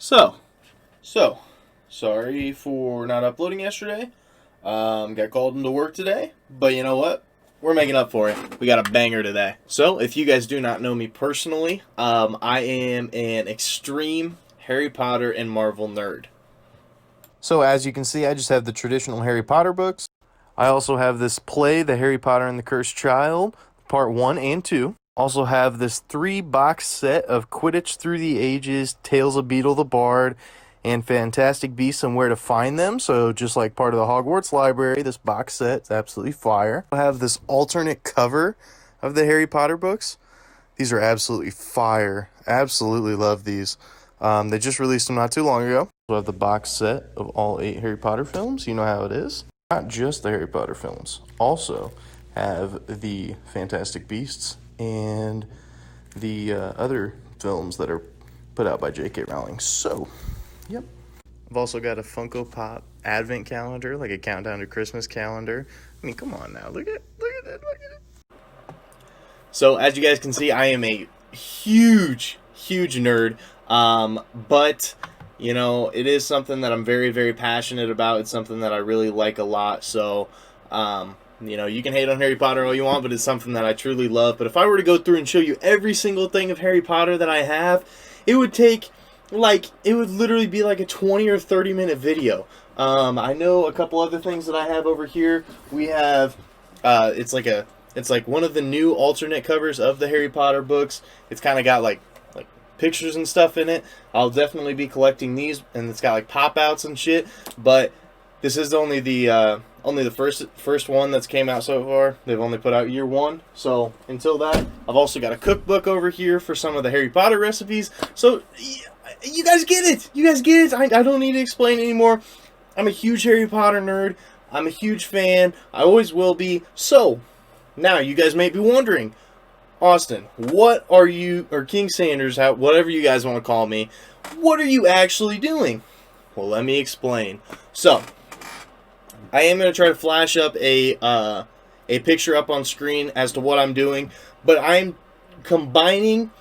So, sorry for not uploading yesterday. Got called into work today, but you know what? We're making up for it. We got a banger today. So, if you guys do not know me personally, I am an extreme Harry Potter and Marvel nerd. So as you can see, I just have the traditional Harry Potter books. I also have this play, The Harry Potter and the Cursed Child, Part 1 and 2. Also have this 3-box set of Quidditch Through the Ages, Tales of Beedle the Bard, and Fantastic Beasts and Where to Find Them. So just like part of the Hogwarts library, this box set is absolutely fire. I have this alternate cover of the Harry Potter books. These are absolutely fire. Absolutely love these. They just released them not too long ago. We have the box set of all 8 Harry Potter films. You know how it is. Not just the Harry Potter films. Also have the Fantastic Beasts and the other films that are put out by J.K. Rowling. So, yep. I've also got a Funko Pop advent calendar, like a countdown to Christmas calendar. I mean, come on now. Look at it. So, as you guys can see, I am a huge nerd. But, you know, it is something that I'm very, very passionate about. It's something that I really like a lot. So, you know, you can hate on Harry Potter all you want, but it's something that I truly love. But if I were to go through and show you every single thing of Harry Potter that I have, it would take, it would literally be like a 20 or 30 minute video. I know a couple other things that I have over here. We have, it's like one of the new alternate covers of the Harry Potter books. It's kind of got like pictures and stuff in it. I'll definitely be collecting these, and it's got like pop outs and shit. But this is only the first one that's came out so far. They've only put out year 1. So until that, I've also got a cookbook over here for some of the Harry Potter recipes. So you guys get it. You guys get it. I don't need to explain anymore. I'm a huge Harry Potter nerd. I'm a huge fan. I always will be. So now you guys may be wondering, Austin, what are you, or King Sanders, whatever you guys want to call me, what are you actually doing? Well, let me explain. So, I am going to try to flash up a picture up on screen as to what I'm doing, but I'm combining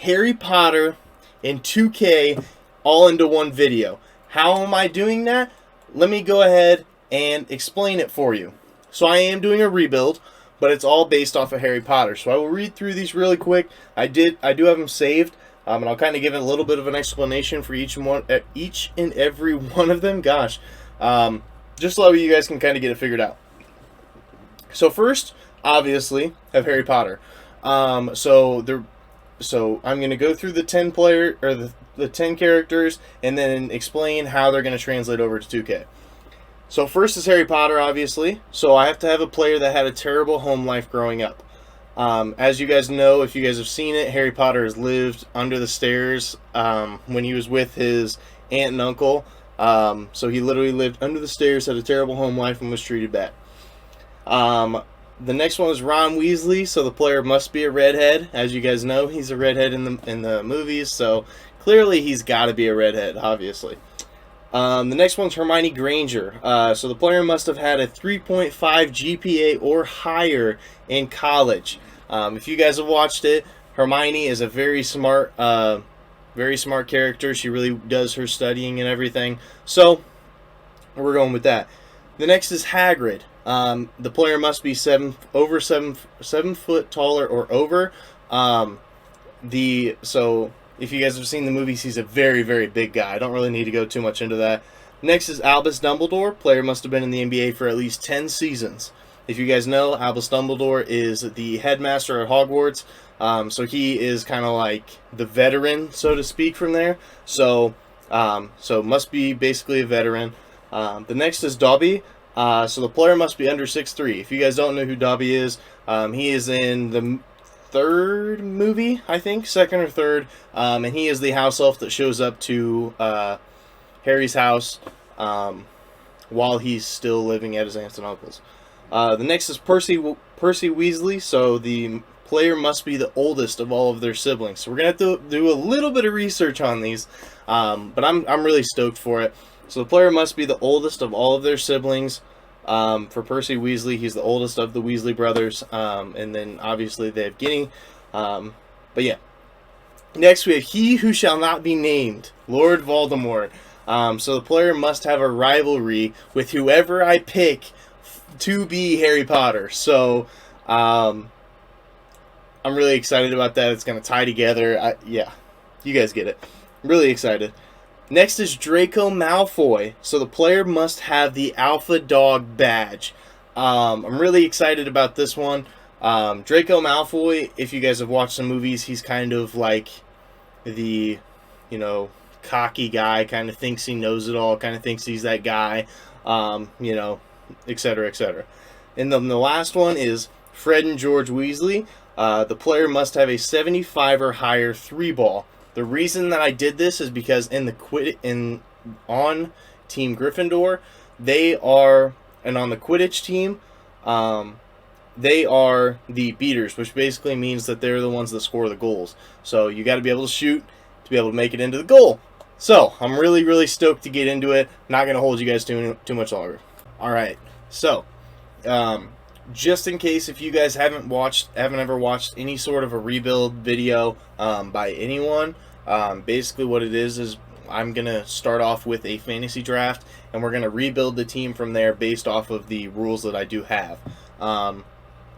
Harry Potter and 2K all into one video. How am I doing that? Let me go ahead and explain it for you. So, I am doing a rebuild, but it's all based off of Harry Potter. So I will read through these really quick. I do have them saved, and I'll kind of give it a little bit of an explanation for each and every one of them. Gosh, just so you guys can kind of get it figured out. So first, obviously, have Harry Potter. So I'm going to go through the 10 player or the 10 characters, and then explain how they're going to translate over to 2K. So first is Harry Potter, obviously. So I have to have a player that had a terrible home life growing up. As you guys know, if you guys have seen it, Harry Potter has lived under the stairs when he was with his aunt and uncle. So he literally lived under the stairs, had a terrible home life, and was treated bad. The next one is Ron Weasley. So the player must be a redhead. As you guys know, he's a redhead in the movies. So clearly he's got to be a redhead, obviously. The next one's Hermione Granger. So the player must have had a 3.5 GPA or higher in college. If you guys have watched it, Hermione is a very smart character. She really does her studying and everything. So we're going with that. The next is Hagrid. The player must be 7 foot taller or over. If you guys have seen the movies, he's a very, very big guy. I don't really need to go too much into that. Next is Albus Dumbledore. Player must have been in the NBA for at least 10 seasons. If you guys know, Albus Dumbledore is the headmaster at Hogwarts. So he is kind of like the veteran, so to speak, from there. So must be basically a veteran. The next is Dobby. So the player must be under 6'3". If you guys don't know who Dobby is, he is in the 3rd movie, I think, 2nd or 3rd, and he is the house elf that shows up to Harry's house while he's still living at his aunts and uncles. The next is Percy Weasley. So the player must be the oldest of all of their siblings. So we're gonna have to do a little bit of research on these, but I'm really stoked for it. So the player must be the oldest of all of their siblings. For Percy Weasley, he's the oldest of the Weasley brothers, and then obviously they have Ginny. But yeah. Next, we have He Who Shall Not Be Named, Lord Voldemort. So the player must have a rivalry with whoever I pick to be Harry Potter. So I'm really excited about that. It's going to tie together. Yeah, you guys get it. I'm really excited. Next is Draco Malfoy. So the player must have the Alpha Dog badge. I'm really excited about this one. Draco Malfoy, if you guys have watched some movies, he's kind of like the, cocky guy, kind of thinks he knows it all, kind of thinks he's that guy, etc., etc. And then the last one is Fred and George Weasley. The player must have a 75 or higher 3-ball. The reason that I did this is because on Team Gryffindor, and on the Quidditch team, they are the beaters, which basically means that they're the ones that score the goals. So you got to be able to shoot to be able to make it into the goal. So I'm really, really stoked to get into it. Not going to hold you guys too much longer. All right. So just in case if you guys haven't ever watched any sort of a rebuild video by anyone, basically what it is I'm going to start off with a fantasy draft, and we're going to rebuild the team from there based off of the rules that I do have.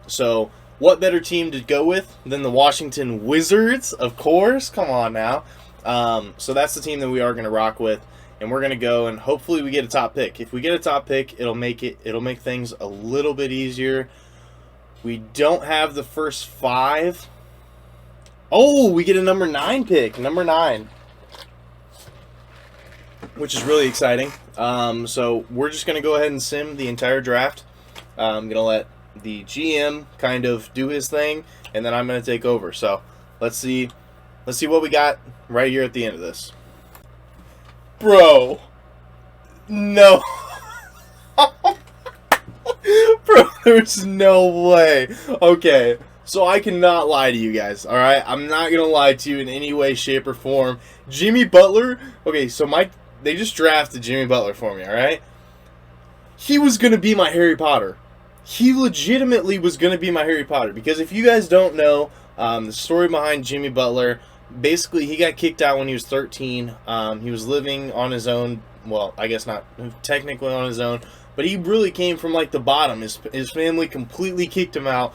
So what better team to go with than the Washington Wizards, of course. Come on now. So that's the team that we are going to rock with, and we're going to go and hopefully we get a top pick. If we get a top pick, it'll make things a little bit easier. We don't have the first 5. Oh, we get a number 9 pick. Number 9. Which is really exciting. So we're just going to go ahead and sim the entire draft. I'm going to let the GM kind of do his thing, and then I'm going to take over. So let's see what we got right here at the end of this. Bro. No. Bro, there's no way. Okay, so I cannot lie to you guys, alright? I'm not going to lie to you in any way, shape, or form. Jimmy Butler. Okay, so they just drafted Jimmy Butler for me, alright? He was going to be my Harry Potter. He legitimately was going to be my Harry Potter. Because if you guys don't know the story behind Jimmy Butler, basically he got kicked out when he was 13. He was living on his own. Well, I guess not technically on his own, but he really came from like the bottom. His family completely kicked him out.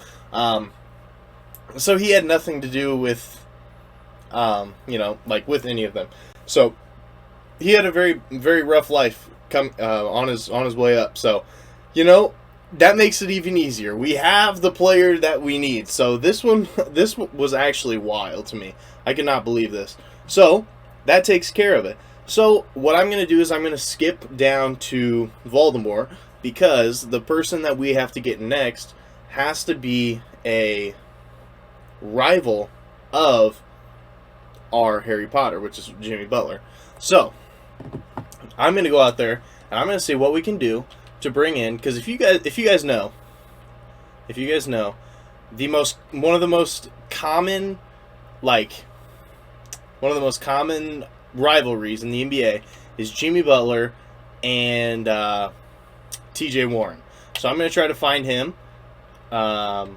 So he had nothing to do with, with any of them. So he had a very, very rough life on his way up. So, that makes it even easier. We have the player that we need. So this was actually wild to me. I cannot believe this. So that takes care of it. So what I'm going to do is I'm going to skip down to Voldemort, because the person that we have to get next has to be a rival of our Harry Potter, which is Jimmy Butler. So I'm going to go out there and I'm going to see what we can do to bring in, because if you guys know, one of the most common rivalries in the NBA is Jimmy Butler and TJ Warren. So I'm going to try to find him. No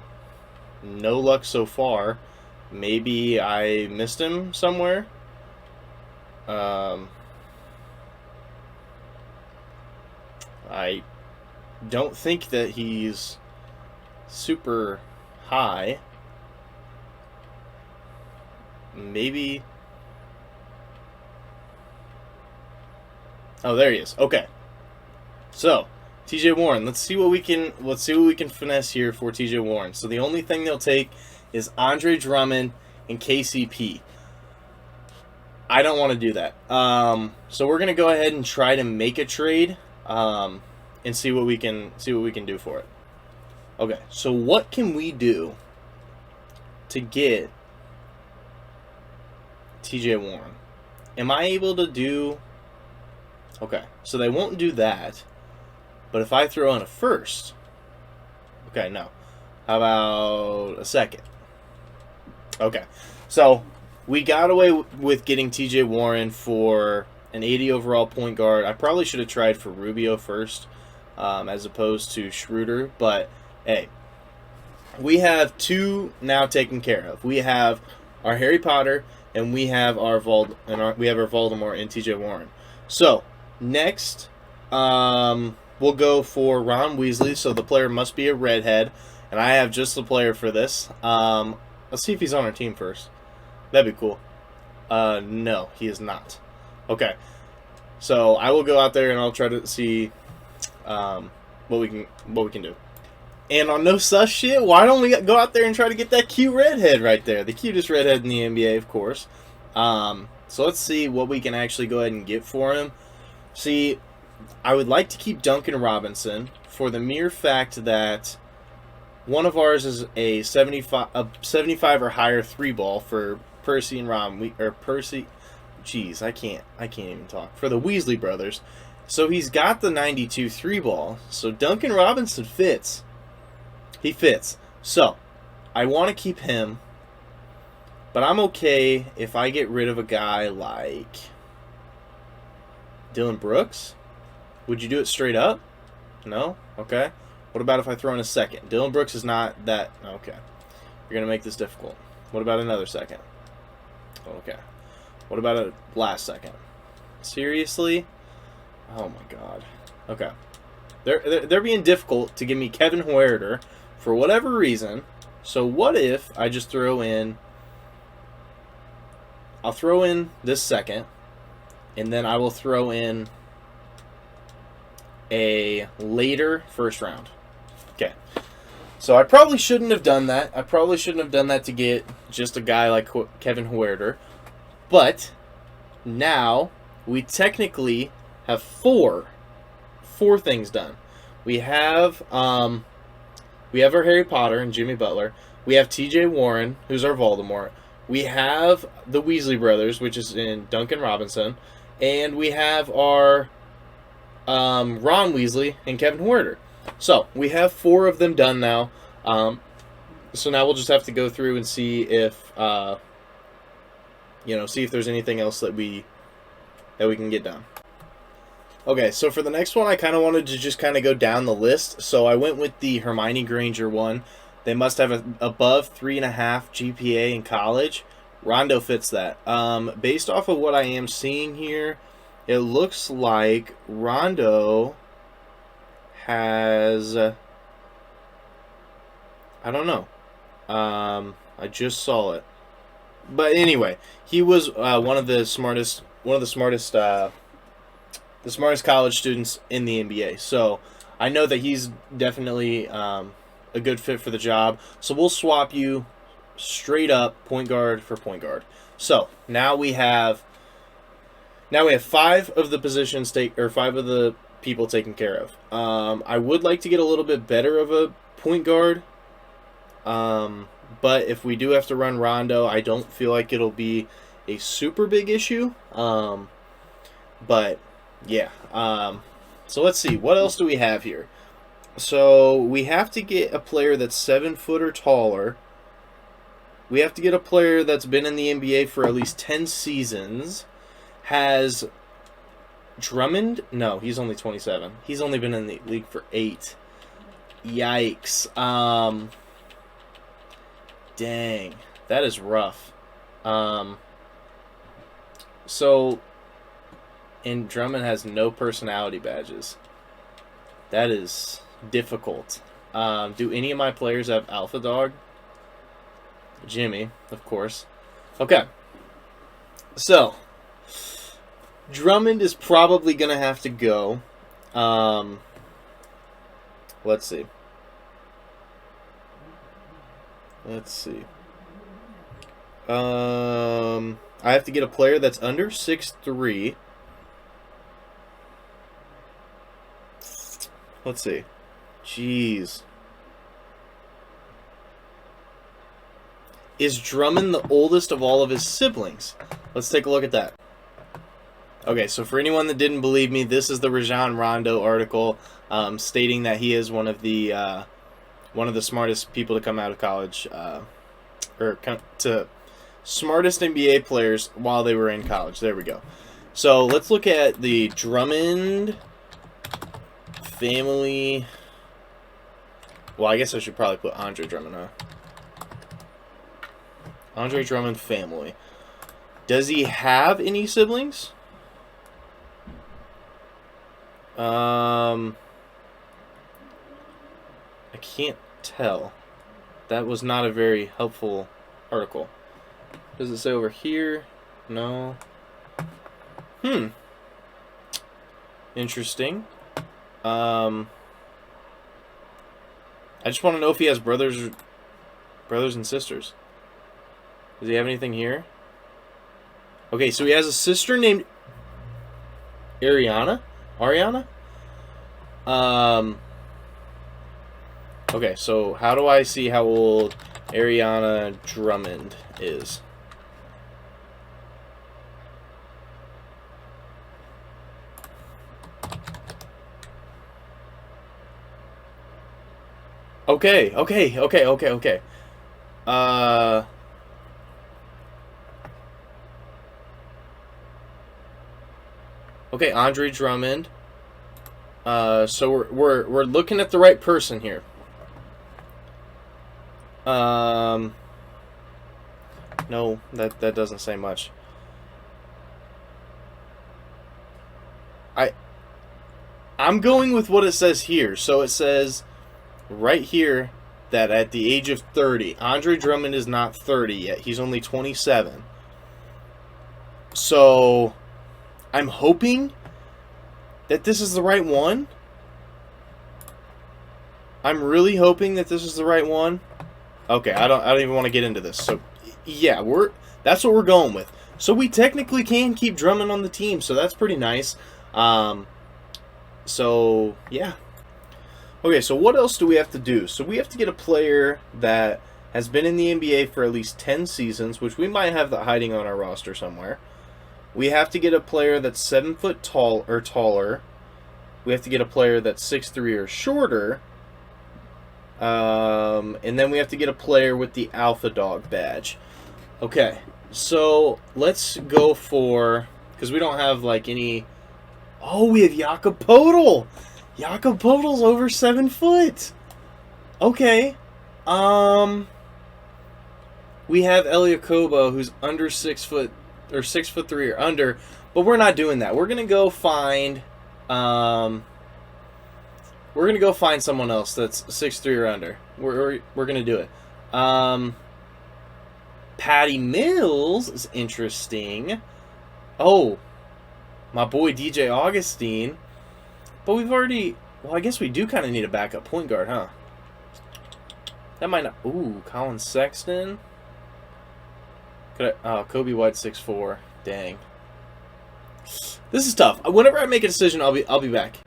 luck so far. Maybe I missed him somewhere. I don't think that he's super high. Maybe. Oh, there he is. Okay. So, TJ Warren. Let's see what we can finesse here for TJ Warren. So the only thing they'll take is Andre Drummond and KCP. I don't want to do that. So we're gonna go ahead and try to make a trade. And see what we can do for it. Okay, so what can we do to get TJ Warren? Am I able to do? Okay, so they won't do that. But if I throw in a first, okay, no. How about a second? Okay, so we got away with getting TJ Warren for an 80 overall point guard. I probably should have tried for Rubio first, as opposed to Schroeder. But, hey, we have 2 now taken care of. We have our Harry Potter and we have our Voldemort and T.J. Warren. So next, we'll go for Ron Weasley. So the player must be a redhead, and I have just the player for this. Let's see if he's on our team first. That'd be cool. No, he is not. Okay, so I will go out there and I'll try to see what we can do. And on no sus shit, why don't we go out there and try to get that cute redhead right there? The cutest redhead in the NBA, of course. So let's see what we can actually go ahead and get for him. See, I would like to keep Duncan Robinson for the mere fact that one of ours is a 75 or higher 3-ball for Percy and Ron. Percy, jeez, I can't even talk. For the Weasley brothers. So he's got the 92 3-ball. So Duncan Robinson fits. He fits. So, I want to keep him, but I'm okay if I get rid of a guy like Dylan Brooks. Would you do it straight up? No? Okay. What about if I throw in a second? Dylan Brooks is not that... Okay. You're going to make this difficult. What about another second? Okay. What about a last second? Seriously? Oh my god. Okay. They're being difficult to give me Kevin Huerter for whatever reason. So what if I just throw in... I'll throw in this second, and then I will throw in a later first round. Okay. So I probably shouldn't have done that. I probably shouldn't have done that to get just a guy like Kevin Huerter. But now we technically have four things done. We have our Harry Potter and Jimmy Butler. We have T.J. Warren, who's our Voldemort. We have the Weasley brothers, which is in Duncan Robinson, and we have our Ron Weasley and Kevin Huerter. So we have 4 of them done now. So now we'll just have to go through and see if see if there's anything else that we can get done. Okay, so for the next one, I kind of wanted to just kind of go down the list. So I went with the Hermione Granger one. They must have above 3.5 GPA in college. Rondo fits that. Based off of what I am seeing here, it looks like Rondo has... I don't know. I just saw it. But anyway, he was one of the smartest college students in the NBA. So I know that he's definitely a good fit for the job. So we'll swap you straight up point guard for point guard. So now we have 5 of the positions 5 of the people taken care of. I would like to get a little bit better of a point guard. But if we do have to run Rondo, I don't feel like it'll be a super big issue. But yeah. So let's see. What else do we have here? So we have to get a player that's 7 foot or taller. We have to get a player that's been in the NBA for at least 10 seasons. Has Drummond? No, he's only 27. He's only been in the league for 8. Yikes. Dang. That is rough. And Drummond has no personality badges. That is difficult. Do any of my players have Alpha Dog? Jimmy, of course. Okay. So, Drummond is probably going to have to go. Let's see. I have to get a player that's under 6'3". Let's see. Jeez. Is Drummond the oldest of all of his siblings? Let's take a look at that. Okay, so for anyone that didn't believe me, this is the Rajon Rondo article stating that he is one of the smartest people to come out of college, smartest NBA players while they were in college. There we go. So let's look at the Drummond family. Well, I guess I should probably put Andre Drummond, huh? Andre Drummond family. Does he have any siblings? I can't tell. That was not a very helpful article. Does it say over here? No. Interesting. I just want to know if he has brothers and sisters. Does he have anything here? Okay, so he has a sister named Ariana. Okay, so how do I see how old Ariana Drummond is? Okay. Okay, Andre Drummond. So we're looking at the right person here. No, that doesn't say much. I'm going with what it says here. So it says right here that at the age of 30, Andre Drummond is not 30 yet. He's only 27. So I'm hoping that this is the right one. I'm really hoping that this is the right one. Okay, I don't even want to get into this. So yeah, that's what we're going with. So we technically can keep Drummond on the team, so that's pretty nice. So yeah. Okay, so what else do we have to do? So we have to get a player that has been in the NBA for at least 10 seasons, which we might have that hiding on our roster somewhere. We have to get a player that's 7 foot tall or taller. We have to get a player that's 6'3" or shorter. And then we have to get a player with the Alpha Dog badge. Okay, so let's go for, because we don't have like any. Oh, we have Jakob Poeltl. Jakob Poeltl's over 7 foot. Okay. We have Eliakoba, who's under 6 foot or 6'3" or under, but we're not doing that. We're gonna go find someone else that's 6'3" or under. We're gonna do it. Patty Mills is interesting. Oh, my boy DJ Augustine. But we've already. Well, I guess we do kind of need a backup point guard, huh? That might not. Ooh, Colin Sexton. Kobe White 6'4". Dang. This is tough. Whenever I make a decision, I'll be back.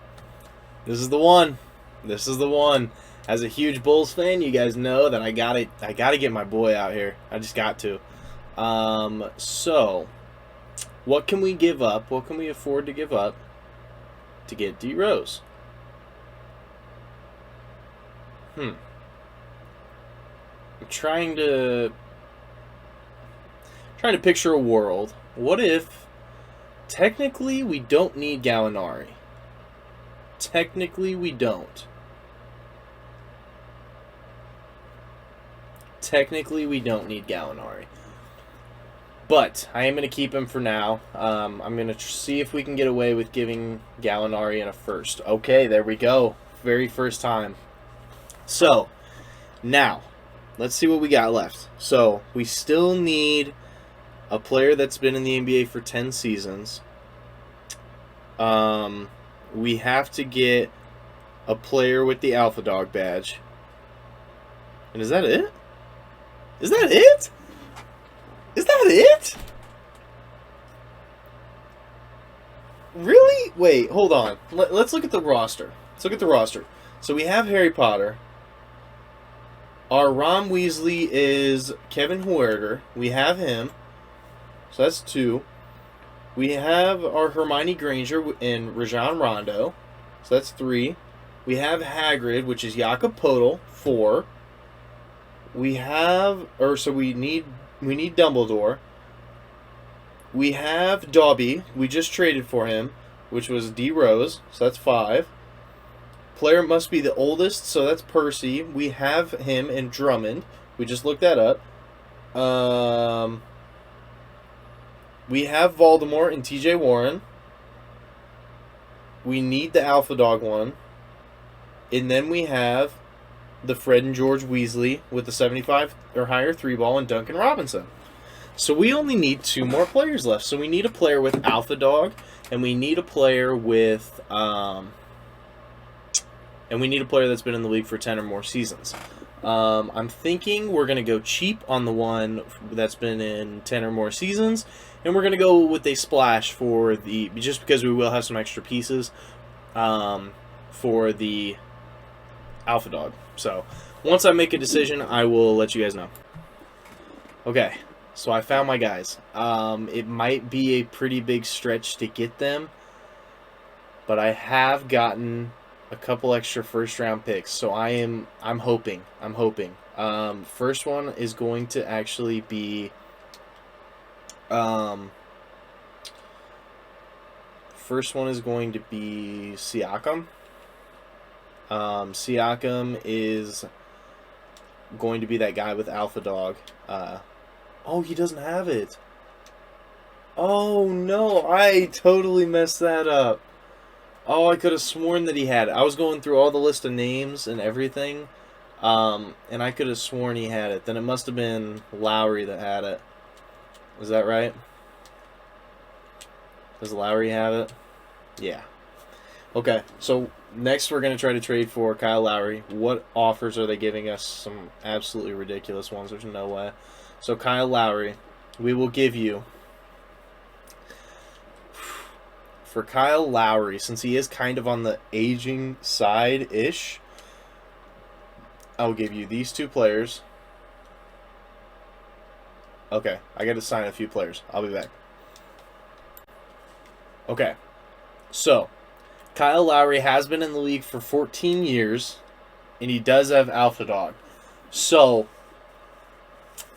This is the one. As a huge Bulls fan, you guys know that I gotta get my boy out here. I just got to. So what can we give up? What can we afford to give up to get D Rose? I'm trying to picture a world. What if technically we don't need Gallinari? Technically we don't. Technically we don't need Gallinari. But I am going to keep him for now. I'm going to see if we can get away with giving Gallinari in a first. Okay, there we go. Very first time. So, now, let's see what we got left. So, we still need a player that's been in the NBA for 10 seasons. We have to get a player with the Alpha Dog badge. And is that it? Is that it? Is that it? Really? Wait, hold on. Let's look at the roster. So we have Harry Potter. Our Ron Weasley is Kevin Huerter. We have him. So that's 2. We have our Hermione Granger and Rajon Rondo. So that's 3. We have Hagrid, which is Jakob Poeltl, 4. We need Dumbledore. We have Dobby. We just traded for him, which was D Rose. So that's 5. Player must be the oldest, so that's Percy. We have him and Drummond. We just looked that up. We have Voldemort and TJ Warren. We need the Alpha Dog one. And then we have the Fred and George Weasley with the 75 or higher 3-ball and Duncan Robinson. So we only need 2 more players left. So we need a player with Alpha Dog, and we need a player with that's been in the league for 10 or more seasons. I'm thinking we're going to go cheap on the one that's been in 10 or more seasons, and we're going to go with a splash for the, just because we will have some extra pieces for the Alpha Dog. So once I make a decision, I will let you guys know. Okay, so I found my guys. It might be a pretty big stretch to get them, but I have gotten a couple extra first-round picks, so I'm hoping. First one is going to actually be Siakam. Siakam is going to be that guy with Alpha Dog. Oh, he doesn't have it. Oh no, I totally messed that up. Oh, I could have sworn that he had it. I was going through all the list of names and everything, and I could have sworn he had it. Then it must have been Lowry that had it. Is that right? Does Lowry have it? Yeah. Okay, so next we're going to try to trade for Kyle Lowry. What offers are they giving us? Some absolutely ridiculous ones. There's no way. So Kyle Lowry, we will give you... For Kyle Lowry, since he is kind of on the aging side-ish, I'll give you these 2 players. Okay, I got to sign a few players. I'll be back. Okay, so Kyle Lowry has been in the league for 14 years, and he does have Alpha Dog. So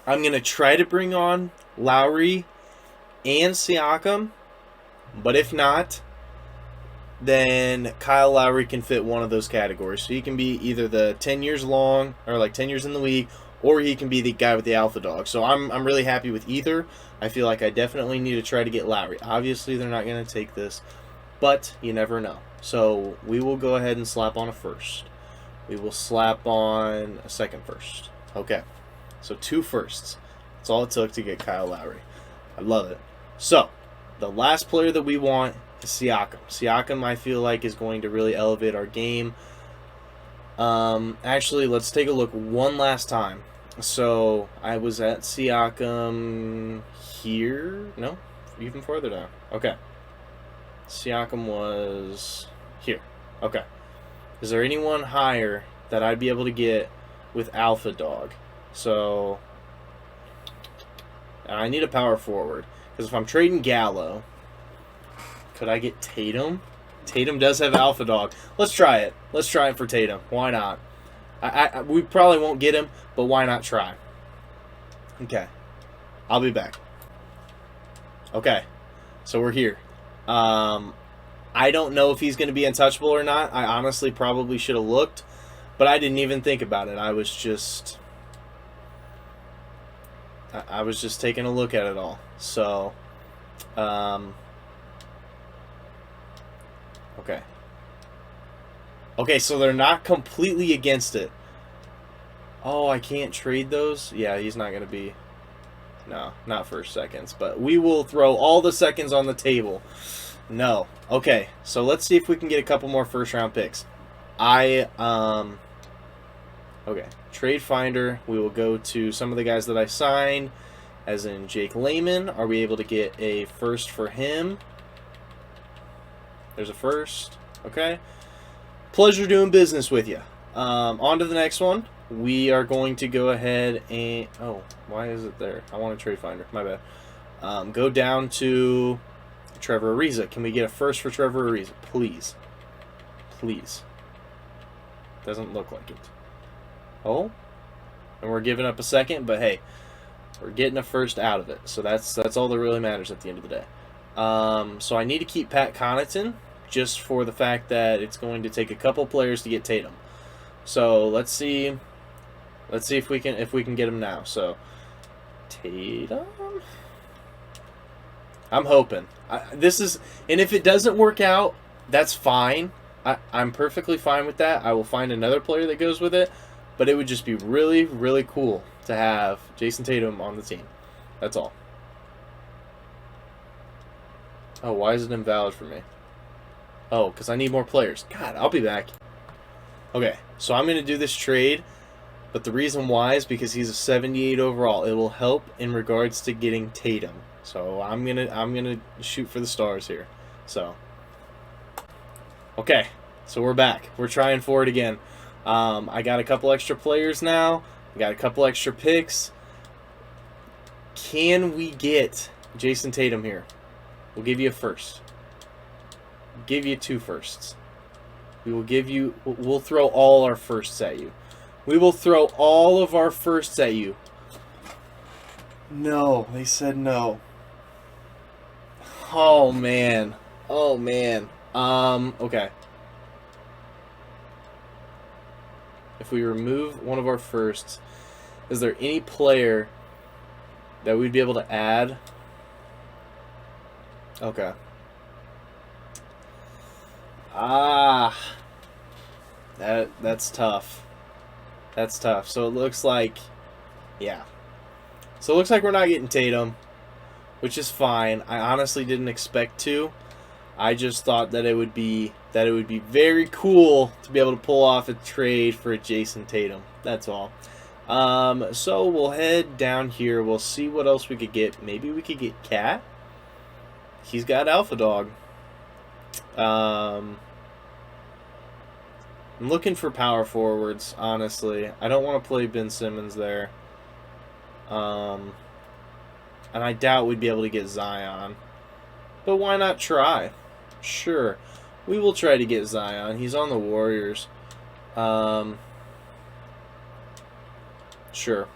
I'm going to try to bring on Lowry and Siakam. But if not, then Kyle Lowry can fit one of those categories. So he can be either the 10 years long, or like 10 years in the league, or he can be the guy with the Alpha Dog. So I'm really happy with either. I feel like I definitely need to try to get Lowry. Obviously, they're not going to take this, but you never know. So we will go ahead and slap on a first. We will slap on a second first. Okay, so 2 firsts. That's all it took to get Kyle Lowry. I love it. So the last player that we want is Siakam. Siakam, I feel like, is going to really elevate our game. Actually, let's take a look one last time. So I was at Siakam here. No, even further down. Okay. Siakam was here. Okay. Is there anyone higher that I'd be able to get with Alpha Dog? So I need a power forward. Because if I'm trading Gallo, could I get Tatum? Tatum does have Alpha Dog. Let's try it. Let's try it for Tatum. Why not? We probably won't get him, but why not try? Okay. I'll be back. Okay. So we're here. I don't know if he's going to be untouchable or not. I honestly probably should have looked, but I didn't even think about it. I was just taking a look at it all. So, okay. Okay, so they're not completely against it. Oh, I can't trade those? Yeah, he's not going to be... No, not for seconds. But we will throw all the seconds on the table. No. Okay, so let's see if we can get a couple more first-round picks. Okay, Trade Finder. We will go to some of the guys that I signed, as in Jake Layman. Are we able to get a first for him? There's a first. Okay. Pleasure doing business with you. On to the next one. We are going to go ahead and... Oh, why is it there? I want a Trade Finder. My bad. Go down to Trevor Ariza. Can we get a first for Trevor Ariza? Please. Please. Doesn't look like it. Oh? And we're giving up a second, but hey, we're getting a first out of it. So that's all that really matters at the end of the day. So I need to keep Pat Connaughton, just for the fact that it's going to take a couple players to get Tatum. So let's see if we can get him now. So Tatum. I'm hoping. And if it doesn't work out, that's fine. I'm perfectly fine with that. I will find another player that goes with it, but it would just be really, really cool to have Jason Tatum on the team. That's all. Oh, why is it invalid for me? Oh, because I need more players. God, I'll be back. Okay, so I'm going to do this trade, but the reason why is because he's a 78 overall. It will help in regards to getting Tatum. So I'm gonna shoot for the stars here. So, okay, so we're back. We're trying for it again. I got a couple extra players now. I got a couple extra picks. Can we get Jason Tatum here? We'll give you a first. Give you 2 firsts. We will give you. We'll throw all our firsts at you. We will throw all of our firsts at you. No, they said no. Oh man. Oh man. Okay. If we remove one of our firsts, is there any player that we'd be able to add? Okay. That's tough. That's tough. So it looks like, yeah. So it looks like we're not getting Tatum, which is fine. I honestly didn't expect to. I just thought that it would be very cool to be able to pull off a trade for a Jason Tatum. That's all. So we'll head down here. We'll see what else we could get. Maybe we could get Cat. He's got Alpha Dog. I'm looking for power forwards, honestly. I don't want to play Ben Simmons there. And I doubt we'd be able to get Zion. But why not try? Sure. We will try to get Zion. He's on the Warriors. Sure.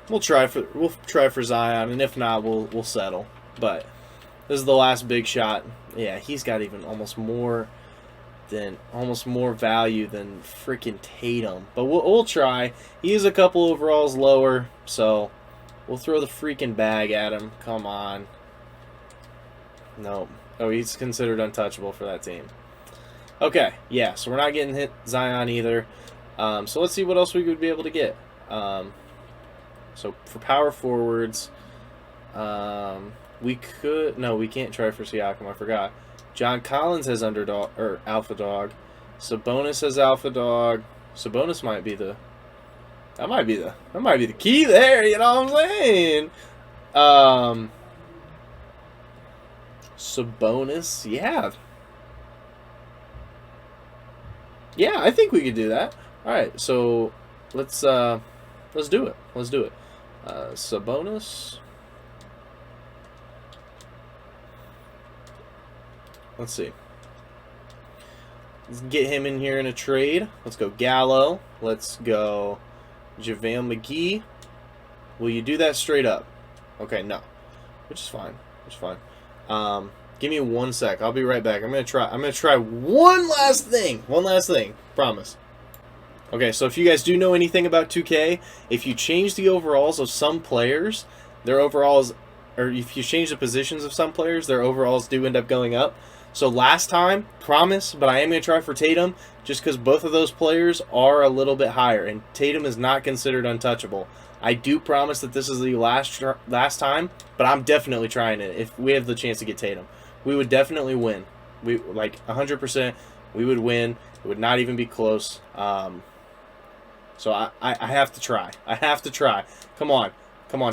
We'll try for Zion, and if not, we'll settle. But this is the last big shot. Yeah, he's got even almost more value than freaking Tatum. But we'll try. He is a couple overalls lower, so we'll throw the freaking bag at him. Come on. No. Oh, he's considered untouchable for that team. Okay, yeah, so we're not getting hit Zion either. So let's see what else we could be able to get. So for power forwards, we can't try for Siakam. I forgot. John Collins has underdog or alpha dog. Sabonis has alpha dog. Sabonis might be the key there. You know what I'm saying? Sabonis, yeah. Yeah, I think we could do that. All right, so let's do it. Let's do it. Sabonis. Let's see. Let's get him in here in a trade. Let's go Gallo. Let's go JaVale McGee. Will you do that straight up? Okay, no. Which is fine. Which is fine. Give me 1 sec. I'll be right back. I'm gonna try one last thing. One last thing. Promise. Okay, so if you guys do know anything about 2K, if you change the overalls of some players, their overalls, or if you change the positions of some players, their overalls do end up going up. So last time, promise, but I am going to try for Tatum, just because both of those players are a little bit higher, and Tatum is not considered untouchable. I do promise that this is the last time, but I'm definitely trying it. If we have the chance to get Tatum, we would definitely win. We 100%. We would win. It would not even be close. So I have to try. I have to try. Come on,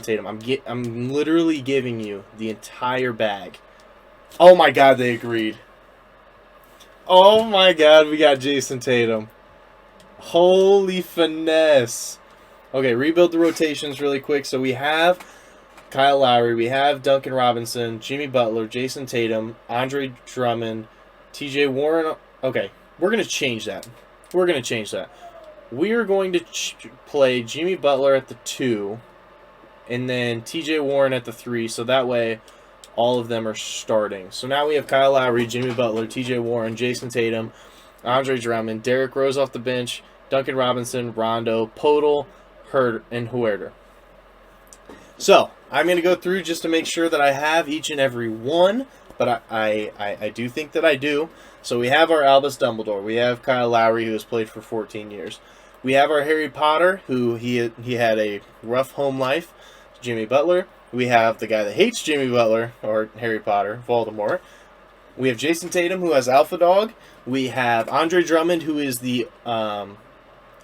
Tatum. I'm literally giving you the entire bag. Oh my God, they agreed. Oh my God, we got Jason Tatum. Holy finesse. Okay, rebuild the rotations really quick. So we have Kyle Lowry, we have Duncan Robinson, Jimmy Butler, Jason Tatum, Andre Drummond, TJ Warren. Okay, we're going to change that. We're going to change that. We are going to play Jimmy Butler at the 2 and then TJ Warren at the 3, so that way all of them are starting. So now we have Kyle Lowry, Jimmy Butler, TJ Warren, Jason Tatum, Andre Drummond, Derrick Rose off the bench, Duncan Robinson, Rondo, Podol, Hurd, and Huerter. So I'm going to go through just to make sure that I have each and every one but I do think that I do. So we have our Albus Dumbledore. We have Kyle Lowry, who has played for 14 years. We have our Harry Potter, who he had a rough home life, Jimmy Butler. We have the guy that hates Jimmy Butler, or Harry Potter, Voldemort. We have Jason Tatum, who has Alpha Dog. We have Andre Drummond, who is the our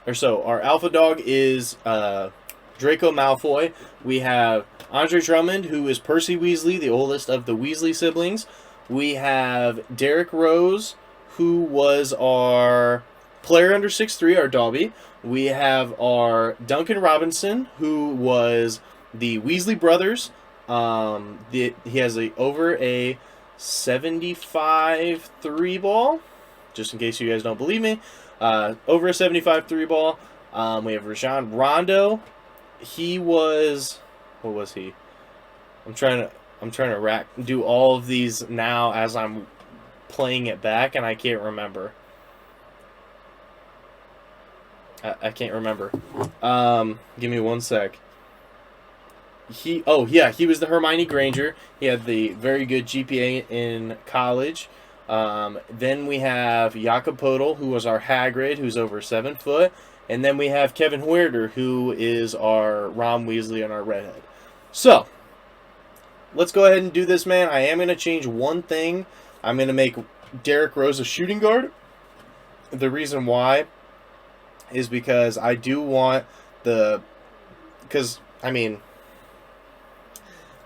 Alpha Dog is Draco Malfoy. We have Andre Drummond, who is Percy Weasley, the oldest of the Weasley siblings. We have Derrick Rose, who was our player under 6'3", our Dobby. We have our Duncan Robinson, who was the Weasley brothers. He has over a 75 3 ball, just in case you guys don't believe me. Over a 75 3 ball. We have Rajon Rondo. He was, what was he? I'm trying to do all of these now as I'm playing it back, and I can't remember. I can't remember. Give me one sec. He was the Hermione Granger. He had the very good GPA in college. Then we have Jakob Podol, who was our Hagrid, who's over 7 foot. And then we have Kevin Huerter, who is our Ron Weasley and our redhead. So, let's go ahead and do this, man. I am going to change one thing. I'm going to make Derrick Rose a shooting guard. The reason why is because I do want they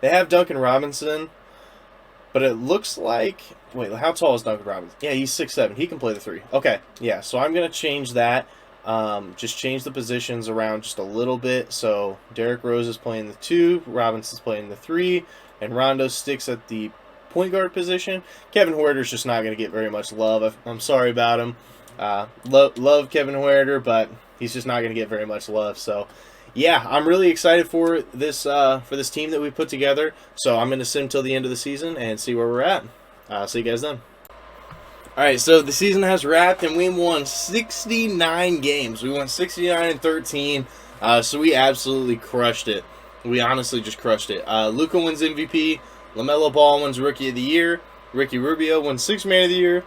have Duncan Robinson, but it looks like, wait, how tall is Duncan Robinson? Yeah, he's 6'7". He can play the 3. Okay, yeah, so I'm going to change that. Just change the positions around just a little bit. So Derrick Rose is playing the 2, Robinson's playing the 3, and Rondo sticks at the point guard position. Kevin Huerter's just not going to get very much love. I'm sorry about him. Love Kevin Huerter, but he's just not going to get very much love. So, yeah, I'm really excited for this team that we put together. So I'm going to sit until the end of the season and see where we're at. See you guys then. All right, so the season has wrapped, and we won 69 games. We won 69-13, so we absolutely crushed it. We honestly just crushed it. Luka wins MVP. LaMelo Ball wins Rookie of the Year. Ricky Rubio wins Sixth Man of the Year.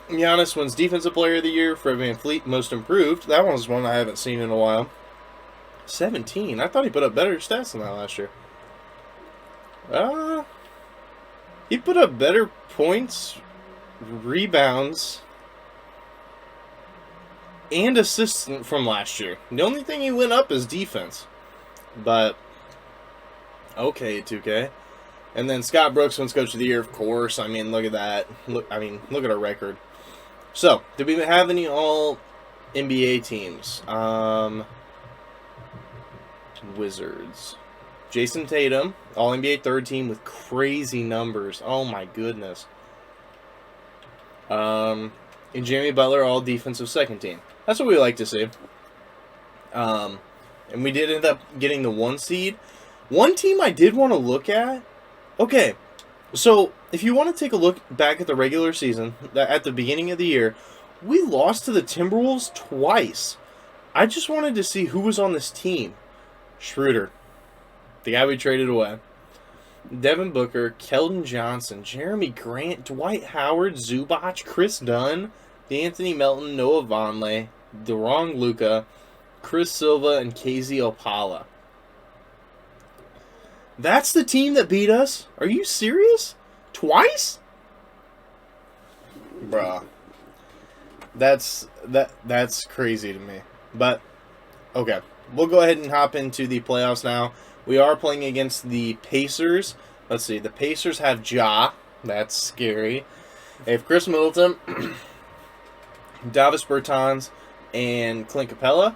Giannis wins Defensive Player of the Year. Fred VanVleet, Most Improved. That one's one I haven't seen in a while. 17. I thought he put up better stats than that last year. He put up better points, rebounds, and assists from last year. The only thing he went up is defense. But, okay, 2K. And then Scott Brooks wins Coach of the Year, of course. I mean, look at that. Look at our record. So, did we have any all-NBA teams? Wizards. Jason Tatum, all-NBA third team with crazy numbers. Oh, my goodness. And Jimmy Butler, all defensive second team. That's what we like to see. And we did end up getting the 1 seed. One team I did want to look at. Okay, so if you want to take a look back at the regular season, at the beginning of the year, we lost to the Timberwolves twice. I just wanted to see who was on this team. Schroeder, the guy we traded away. Devin Booker, Keldon Johnson, Jeremy Grant, Dwight Howard, Zubac, Chris Dunn, D'Anthony Melton, Noah Vonleh, De'Ron Luka, Chris Silva, and KZ Opala. That's the team that beat us? Are you serious? Twice? Bruh. That's crazy to me. But, okay. We'll go ahead and hop into the playoffs now. We are playing against the Pacers. Let's see. The Pacers have Ja. That's scary. They have Chris Middleton, Davis Bertans, and Clint Capella.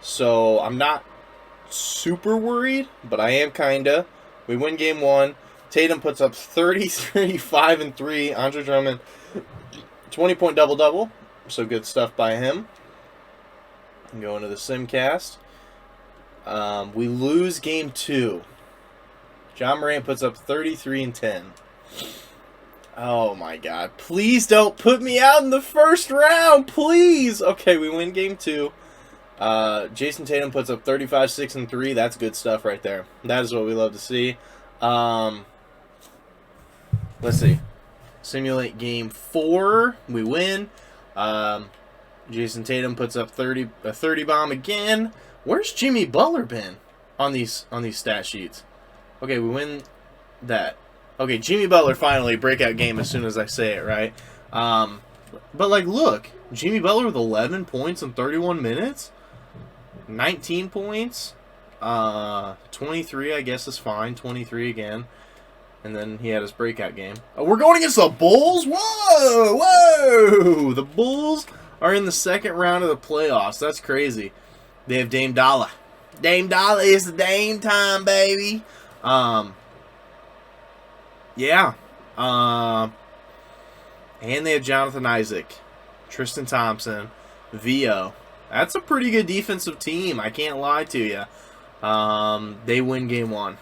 So, I'm not super worried, but I am kinda. We win game 1. Tatum puts up 33, 5, and 3. Andre Drummond, 20-point double-double. So good stuff by him. Going to the Simcast. We lose game 2. John Morant puts up 33 and 10. Oh my god. Please don't put me out in the first round. Please. Okay, we win game 2. Jason Tatum puts up 35, 6, and 3. That's good stuff right there. That is what we love to see. let's see. Simulate game 4. We win. Jason Tatum puts up a 30 bomb again. Where's Jimmy Butler been on these stat sheets? Okay, we win that. Okay, Jimmy Butler finally breakout game as soon as I say it, right? But like, look, Jimmy Butler with 11 points in 31 minutes, 19 points, 23 I guess is fine, 23 again. And then he had his breakout game. Oh, we're going against the Bulls? Whoa! Whoa! The Bulls are in the second round of the playoffs. That's crazy. They have Dame Dollar. Dame Dollar, it's the Dame time, baby. Yeah. And they have Jonathan Isaac, Tristan Thompson, Vio. That's a pretty good defensive team. I can't lie to you. They win game 1.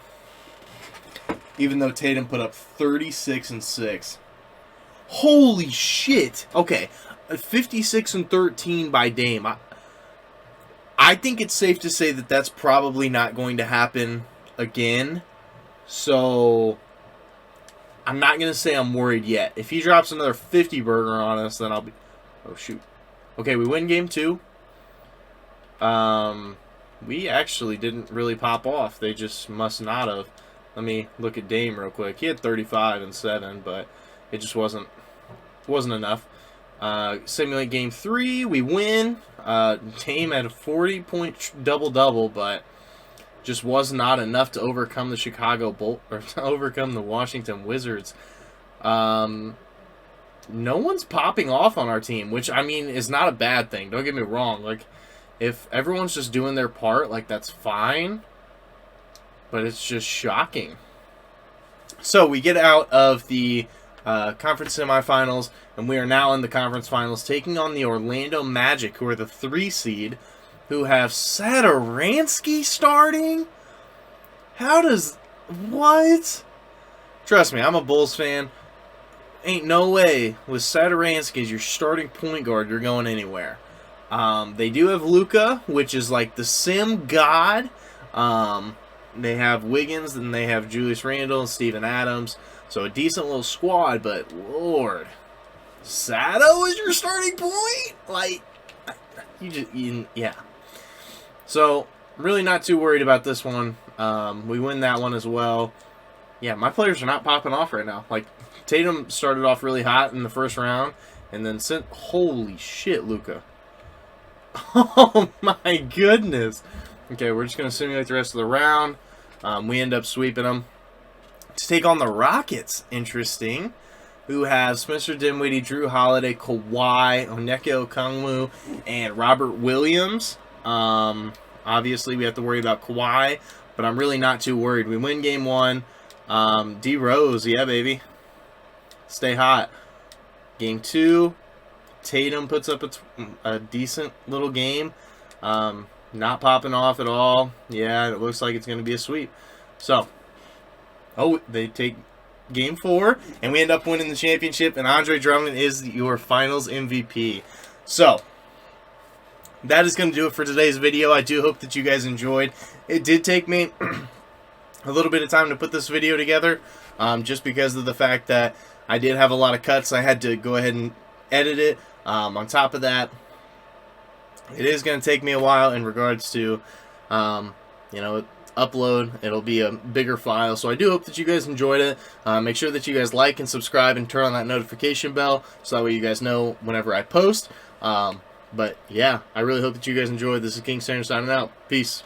Even though Tatum put up 36 and 6. Holy shit. Okay. 56 and 13 by Dame. I think it's safe to say that that's probably not going to happen again. So I'm not going to say I'm worried yet. If he drops another 50 burger on us, then I'll be... Oh, shoot. Okay, we win game 2. We actually didn't really pop off. They just must not have. Let me look at Dame real quick. He had 35 and 7, but it just wasn't enough. Simulate game 3. We win. Dame had a 40-point double-double, but just was not enough to overcome the to overcome the Washington Wizards. No one's popping off on our team, which, I mean, is not a bad thing. Don't get me wrong. Like, if everyone's just doing their part, like, that's fine. But it's just shocking. So we get out of the conference semifinals, and we are now in the conference finals, taking on the Orlando Magic, who are the 3 seed, who have Satoransky starting? How does... What? Trust me, I'm a Bulls fan. Ain't no way with Satoransky as your starting point guard you're going anywhere. They do have Luka, which is like the sim god. They have Wiggins, and they have Julius Randle and Steven Adams. So a decent little squad, but Lord, Sato is your starting point? Like, yeah. So, really not too worried about this one. We win that one as well. Yeah, my players are not popping off right now. Like, Tatum started off really hot in the first round, and then holy shit, Luka. Oh my goodness. Okay, we're just going to simulate the rest of the round. We end up sweeping them. To take on the Rockets, interesting, who have Spencer Dinwiddie, Drew Holiday, Kawhi, Onyeka Okongwu, and Robert Williams. Obviously, we have to worry about Kawhi, but I'm really not too worried. We win game 1. D Rose, yeah, baby. Stay hot. Game 2, Tatum puts up a decent little game. Not popping off at all. Yeah, it looks like it's going to be a sweep. So, they take game 4, and we end up winning the championship, and Andre Drummond is your finals MVP. So, that is going to do it for today's video. I do hope that you guys enjoyed. It did take me a little bit of time to put this video together, just because of the fact that I did have a lot of cuts. I had to go ahead and edit it. On top of that, it is going to take me a while in regards to, upload. It'll be a bigger file. So I do hope that you guys enjoyed it. Make sure that you guys like and subscribe and turn on that notification bell so that way you guys know whenever I post. But yeah, I really hope that you guys enjoyed. This is King Sander signing out. Peace.